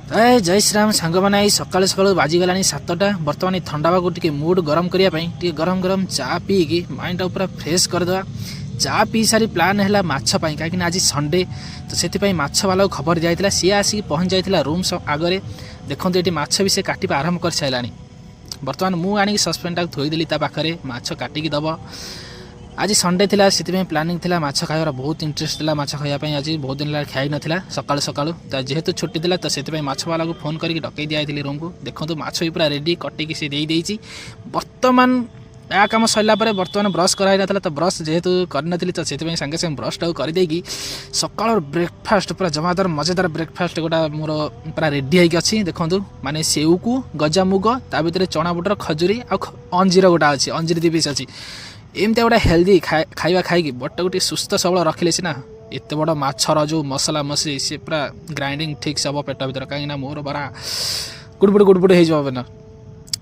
ए जय श्रीराम सांग मैंने सकाल सकाल बाजिगला 7टा बर्तमान ठंडा पाग टे मुड गरम करने गरम गरम चा पीकी माइंड पूरा फ्रेश करदे चा पी सारी प्लान है माछपाई कहीं आज संडे तो से माछ वाला खबर दिया सी आसिक पहुँच जाता रूम आगे देखो ये माछ भी से काट आरंभ कर सारा बर्तमान मुझे सस्पेंड थोईदेली पाखे माछ काटिकी दब आज संडे थिला से प्लानिंग थिला माछ खाइबार बहुत इंटरेस्ट थिला माछ खाइबा आज बहुत दिन खाई नथिला सकाल सकाल जेहेतु छुट्टी थिला तो से माछ वाला को फोन करके डकई दिया रूम को देखो माछ भी पूरा रेडी कटिकी से देई बर्तमान या कम सरला बर्तमान ब्रश कराई ना तो ब्रश जेहेतु करनी तो से सागे सागे ब्रश टाक करदेकी सकाल ब्रेकफास्ट पूरा जमादार मजेदार ब्रेकफास्ट गोटा मोर पूरा रेडी होगी अच्छी देखो माने सेऊ को गजामुग ता भीतर चना बुटर खजुरी अंजीर गोटा अच्छी अंजीर 2 पीस अच्छी एमती गोटे हेल्दी खाଇବା खाई बट गोटे सुस्थ सबल रखिले सीना एत बड़ माछर जो मसला मसली सी पूरा ग्राइंडिंग ठीक से हम पेट भर कहीं मोर बरा गुड़बुड़ हो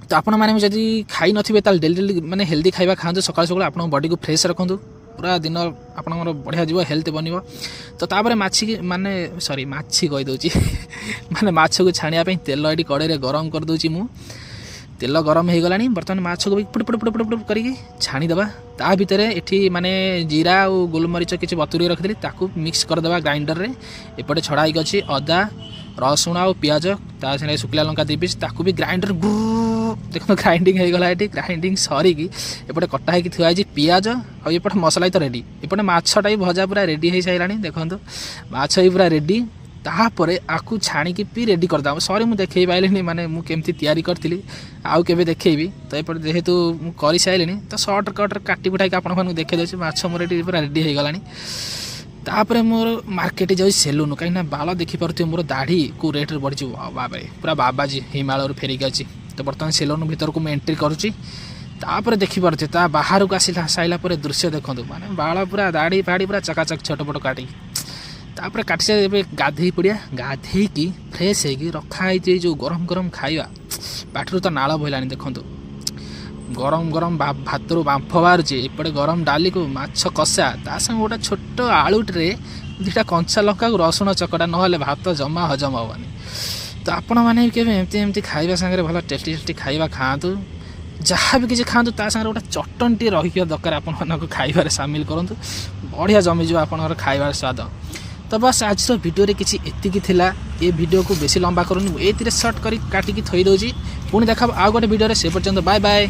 तो आपण मैंने जब खाई नथिबे ताल डेली डेली माने हेल्दी खाଇବା खातु सकाल सकाल आपन बॉडी को फ्रेश रखु पूरा दिन आपन बढ़िया जीव हेल्थ बनिवो तो तापर माछी माने सॉरी माछी कहि दोची माने माछ को छाणिया पे तेल एडी कड़े गरम कर दोची मु तेल गरम हो गलानी बर्तमान माछ को भी पुड़ पुड़ पुड़ पुड़ पुड़ करके छाणीदेवा ता भितर एठी माने जीरा और गोलमरीच किसी बतुरी रखिली ताकू मिक्स करदेवा ग्राइंडर रे एपटे छड़ा होगी अच्छी अदा रसुण और पियाज ता साथे शुक्ला लंका 2 पीस ताकू भी ग्राइंडर देखो ग्राइंडिंग हो गला ये ग्राइंडिंग सरीकी एपटे कटा होगी थुआई पियाज और एपटे मसला तो रेडी एपटे माछटा भी भजा पूरा रेडी हो सारा देखो माछ भी पूरा रेडी तापर आकु छाणिकी भी रेडी करदा सॉरी मुझे देखई पाइलिनी माने मु केमती तैयारी करथिली आउ केबे देखेबी तो एपटे जेहेतु करि साइलिनी तो शॉर्ट कट काटी बुटाई आपन मानू देखे देछि माछ मोर रेडी पूरा रेडी हो गलानी तापर मोर मार्केट जाऊ सेलून कहीं बाल देखी पारे मोर दाढ़ी को रेट बढ़ी बाबा पूरा बाबाजी हिमालय फेरिक अच्छी तो बर्तमान सेलून भीतर को एंट्री करुच्ची तापर देखी पारे ता बाहर को आसला साइला दृश्य देखो माने बाल पूरा दाढ़ी फाड़ी पूरा चकाचक छोटपट काटी तापर काटी सारे गाधे पड़िया गाधेकी फ्रेश होगी रखाई जो गरम गरम खाइबा पाठर तो नाल बोलानी देखो गरम गरम भातर बांफ बाहर एपटे गरम डाली को माछ कषा ता संग गोटे छोट आलुटे 2टा कंचा लंका को रसुण चकटा ना भात जमा हजम हेनी तो आपण मैंने एमती खाइबा सागर भल टेस्टी टेस्टी खाइबा खातु जहाँ भी किसी खातु ता सागर गोटे चटन टी रही दरकार आपण खाइबार सामिल करूँ बढ़िया जमीज आप खाइबार स्वाद तो बस आज वीडियो रे किसी एतिकी थिला ये वीडियो को बेसी लंबा करूँ ए शॉर्ट कर काटिकी थई दउची पुणी देखा आ गोटे वीडियो रे से पर्यंत बाय बाय।